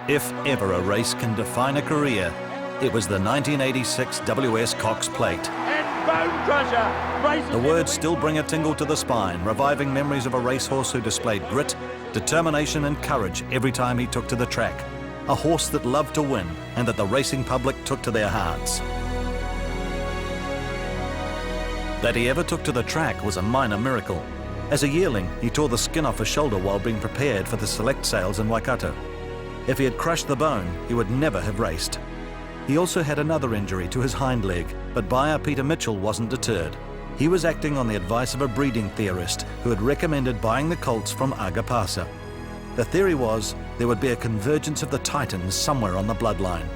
If ever a race can define a career, it was the 1986 WS Cox Plate. And Bonecrusher races. The words still bring a tingle to the spine, reviving memories of a racehorse who displayed grit, determination and courage every time he took to the track. A horse that loved to win and that the racing public took to their hearts. That he ever took to the track was a minor miracle. As a yearling, he tore the skin off his shoulder while being prepared for the select sales in Waikato. If he had crushed the bone, he would never have raced. He also had another injury to his hind leg, but buyer Peter Mitchell wasn't deterred. He was acting on the advice of a breeding theorist who had recommended buying the colts from Agapasa. The theory was there would be a convergence of the titans somewhere on the bloodline.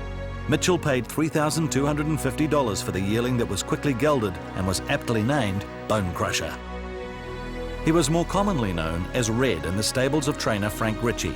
Mitchell paid $3,250 for the yearling that was quickly gelded and was aptly named Bonecrusher. He was more commonly known as Red in the stables of trainer Frank Ritchie.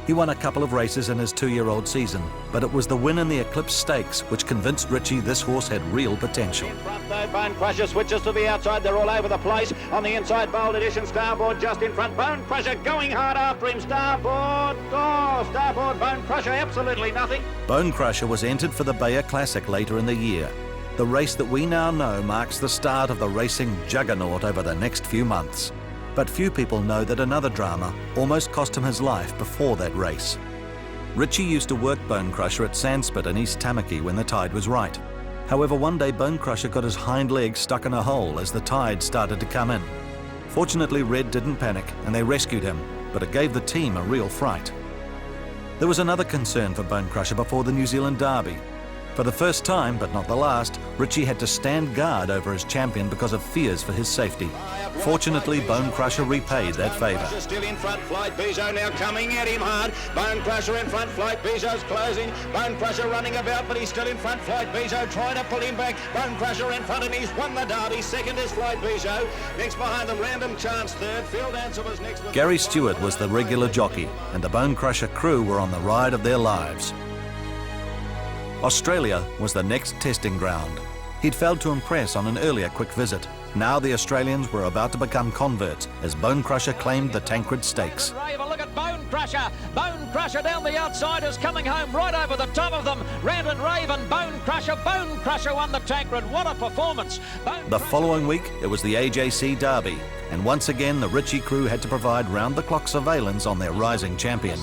He won a couple of races in his 2-year-old season, but it was the win in the Eclipse Stakes which convinced Ritchie this horse had real potential. In front though, Bonecrusher switches to the outside, they're all over the place. On the inside, Bold Edition, Starboard just in front. Bonecrusher going hard after him, Starboard. Oh, Starboard, Bonecrusher, absolutely nothing. Bonecrusher was entered for the Bayer Classic later in the year. The race that we now know marks the start of the racing juggernaut over the next few months. But few people know that another drama almost cost him his life before that race. Ritchie used to work Bonecrusher at Sandspit in East Tamaki when the tide was right. However, one day Bonecrusher got his hind leg stuck in a hole as the tide started to come in. Fortunately, Red didn't panic and they rescued him, but it gave the team a real fright. There was another concern for Bonecrusher before the New Zealand Derby. For the first time, but not the last, Ritchie had to stand guard over his champion because of fears for his safety. Fortunately, Bonecrusher repaid that favour. Still in front, Flight Bijou now coming at him hard. Bonecrusher in front, Flight Bijou's closing. Bonecrusher running about, but he's still in front. Flight Bijou trying to pull him back. Bonecrusher in front, and he's won the Derby. Second is Flight Bijou. Next behind them, Random Chance third. Field Answer was next. Gary Stewart was the regular jockey, and the Bonecrusher crew were on the ride of their lives. Australia was the next testing ground. He'd failed to impress on an earlier quick visit. Now the Australians were about to become converts as Bonecrusher claimed the Tancred Stakes. Look at Bonecrusher. Bonecrusher down the outside is coming home right over the top of them. Rand and Raven, Bonecrusher won the Tancred. What a performance. The following week, it was the AJC Derby. And once again, the Ritchie crew had to provide round-the-clock surveillance on their rising champion.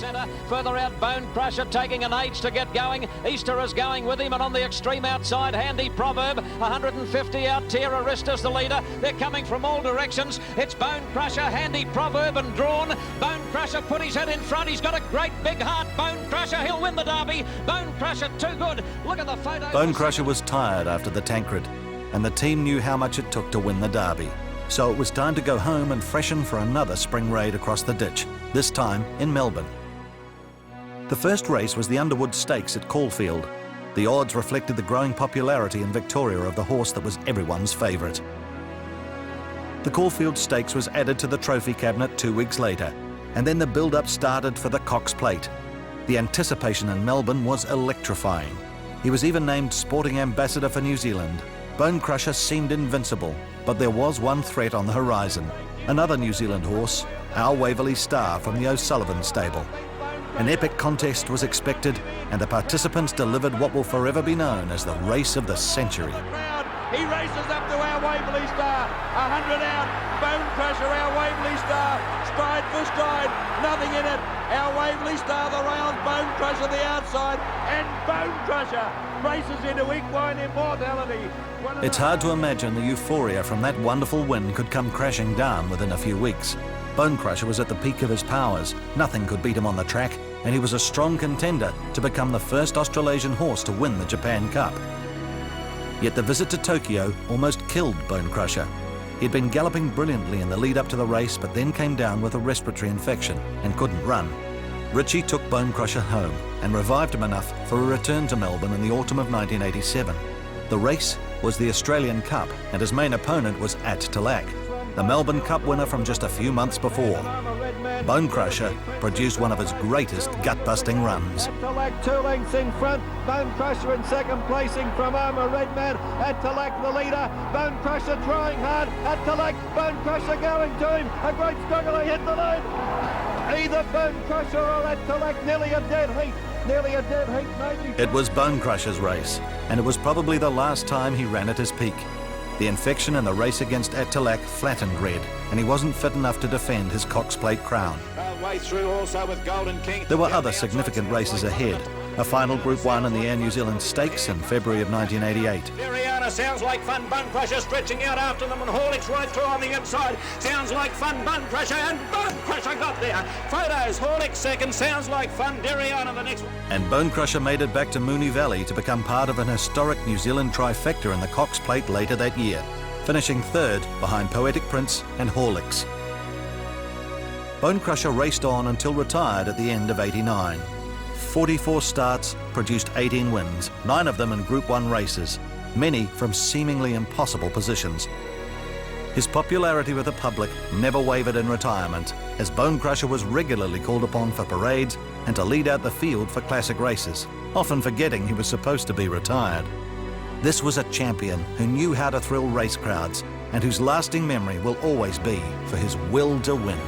Further out, Bonecrusher taking an age to get going. Easter is going with him, and on the extreme outside, Handy Proverb. 150 out, Tierra Ristas the leader. They're coming from all directions. It's Bonecrusher, Handy Proverb and Drawn. Bonecrusher put his head in front. He's got a great big heart. Bonecrusher, he'll win the Derby. Bonecrusher, too good. Look at the photo. Bonecrusher was tired after the Tancred, and the team knew how much it took to win the Derby. So it was time to go home and freshen for another spring raid across the ditch, this time in Melbourne. The first race was the Underwood Stakes at Caulfield. The odds reflected the growing popularity in Victoria of the horse that was everyone's favourite. The Caulfield Stakes was added to the trophy cabinet 2 weeks later, and then the build-up started for the Cox Plate. The anticipation in Melbourne was electrifying. He was even named Sporting Ambassador for New Zealand. Bonecrusher seemed invincible, but there was one threat on the horizon. Another New Zealand horse, our Waverley Star from the O'Sullivan stable. An epic contest was expected, and the participants delivered what will forever be known as the race of the century. He races up to our Waverley Star. 100 out. Bonecrusher, our Waverley Star. Stride for stride. Nothing in it. Our Waverley Star, the rails. Bonecrusher, the outside. And Bonecrusher races into equine immortality. It's hard to imagine the euphoria from that wonderful win could come crashing down within a few weeks. Bonecrusher was at the peak of his powers. Nothing could beat him on the track, and he was a strong contender to become the first Australasian horse to win the Japan Cup. Yet the visit to Tokyo almost killed Bonecrusher. He'd been galloping brilliantly in the lead up to the race, but then came down with a respiratory infection and couldn't run. Ritchie took Bonecrusher home and revived him enough for a return to Melbourne in the autumn of 1987. The race was the Australian Cup, and his main opponent was At Talac, the Melbourne Cup winner from just a few months before. Bonecrusher produced one of his greatest gut-busting runs. At Talac 2 lengths in front. Bonecrusher in second placing from Armour Redman. At Talac the leader. Bonecrusher trying hard. At Talac, Bonecrusher going to him. A great struggle to hit the lead. Either Bonecrusher or At Talac nearly a dead heat. Nearly a dead heat, maybe. It was Bonecrusher's race, and it was probably the last time he ran at his peak. The infection in the race against Ettilac flattened Red, and he wasn't fit enough to defend his Cox Plate crown. Way through also with Golden King. There were other significant races ahead. A final Group 1 in the Air New Zealand Stakes in February of 1988. Deriana sounds like fun. Bonecrusher stretching out after them, and Horlicks right through on the inside. Sounds like fun. Bonecrusher, and Bonecrusher got there. Photos. Horlicks second. Sounds like fun. Deriana the next one. And Bonecrusher made it back to Moonee Valley to become part of an historic New Zealand trifecta in the Cox Plate later that year, finishing third behind Poetic Prince and Horlicks. Bonecrusher raced on until retired at the end of '89. 44 starts, produced 18 wins, 9 of them in Group 1 races, many from seemingly impossible positions. His popularity with the public never wavered in retirement, as Bonecrusher was regularly called upon for parades and to lead out the field for classic races, often forgetting he was supposed to be retired. This was a champion who knew how to thrill race crowds and whose lasting memory will always be for his will to win.